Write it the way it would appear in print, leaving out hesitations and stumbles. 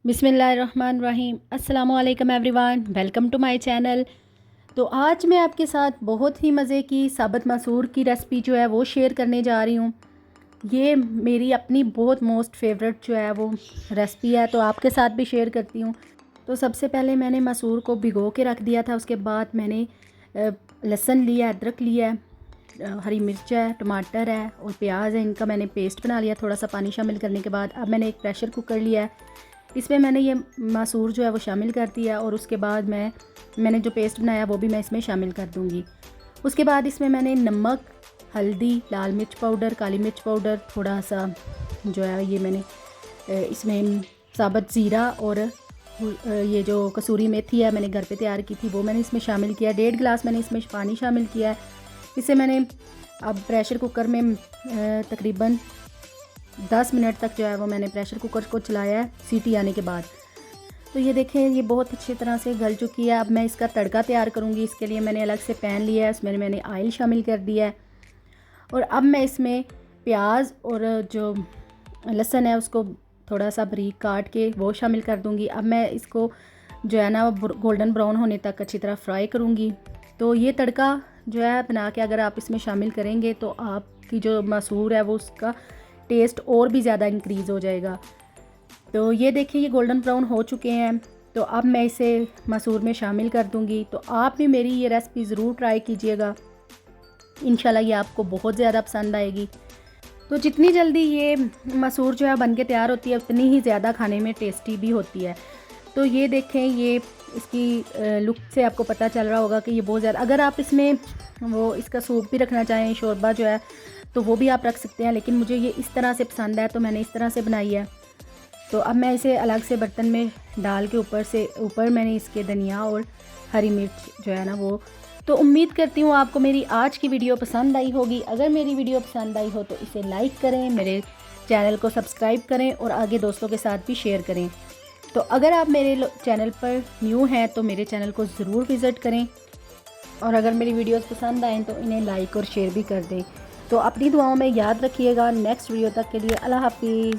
बिस्मिल्लाहिर्रहमानिर्रहीम। अस्सलामुअलैकुम everyone, welcome to my channel. तो आज मैं आपके साथ बहुत ही मज़े की साबुत मसूर की रेसिपी जो है वो शेयर करने जा रही हूँ। ये मेरी अपनी बहुत मोस्ट फेवरेट जो है वो रेसिपी है, तो आपके साथ भी शेयर करती हूँ। तो सबसे पहले मैंने मसूर को भिगो के रख दिया था। उसके बाद मैंने लहसुन लिया, अदरक लिया, हरी मिर्च है, टमाटर है और प्याज है। इनका मैंने पेस्ट बना लिया थोड़ा सा पानी शामिल करने के बाद। अब मैंने एक प्रेशर कुकर लिया है, इसमें मैंने ये मसूर जो है वो शामिल कर दिया और उसके बाद मैंने जो पेस्ट बनाया वो भी मैं इसमें शामिल कर दूँगी। उसके बाद इसमें मैंने नमक, हल्दी, लाल मिर्च पाउडर, काली मिर्च पाउडर, थोड़ा सा जो है ये मैंने इसमें साबुत ज़ीरा और ये जो कसूरी मेथी है मैंने घर पे तैयार की थी वो मैंने इसमें शामिल किया। 1.5 गिलास मैंने इसमें पानी शामिल किया है। इसे मैंने अब प्रेशर कुकर में तकरीबन 10 मिनट तक जो है वो मैंने प्रेशर कुकर को चलाया है सीटी आने के बाद। तो ये देखें, ये बहुत अच्छी तरह से गल चुकी है। अब मैं इसका तड़का तैयार करूँगी। इसके लिए मैंने अलग से पैन लिया है, उसमें मैंने ऑयल शामिल कर दिया है और अब मैं इसमें प्याज और जो लहसुन है उसको थोड़ा सा बारीक काट के वो शामिल कर दूँगी। अब मैं इसको जो है ना गोल्डन ब्राउन होने तक अच्छी तरह फ्राई करूँगी। तो ये तड़का जो है बना के अगर आप इसमें शामिल करेंगे तो आपकी जो मसूर है वो उसका टेस्ट और भी ज़्यादा इंक्रीज़ हो जाएगा। तो ये देखिए, ये गोल्डन ब्राउन हो चुके हैं। तो अब मैं इसे मसूर में शामिल कर दूंगी। तो आप भी मेरी ये रेसिपी ज़रूर ट्राई कीजिएगा, इंशाल्लाह ये आपको बहुत ज़्यादा पसंद आएगी। तो जितनी जल्दी ये मसूर जो है बन के तैयार होती है उतनी ही ज़्यादा खाने में टेस्टी भी होती है। तो ये देखें, ये इसकी लुक से आपको पता चल रहा होगा कि ये बहुत ज़्यादा, अगर आप इसमें वो इसका सूप भी रखना चाहें, शोरबा जो है, तो वो भी आप रख सकते हैं, लेकिन मुझे ये इस तरह से पसंद है तो मैंने इस तरह से बनाई है। तो अब मैं इसे अलग से बर्तन में डाल के ऊपर मैंने इसके धनिया और हरी मिर्च जो है ना वो। तो उम्मीद करती हूँ आपको मेरी आज की वीडियो पसंद आई होगी। अगर मेरी वीडियो पसंद आई हो तो इसे लाइक करें, मेरे चैनल को सब्सक्राइब करें और आगे दोस्तों के साथ भी शेयर करें। तो अगर आप मेरे चैनल पर न्यू हैं तो मेरे चैनल को ज़रूर विज़िट करें और अगर मेरी वीडियोस पसंद आएँ तो इन्हें लाइक और शेयर भी कर दें। तो अपनी दुआओं में याद रखिएगा। नेक्स्ट वीडियो तक के लिए अल्लाह हाफिज़।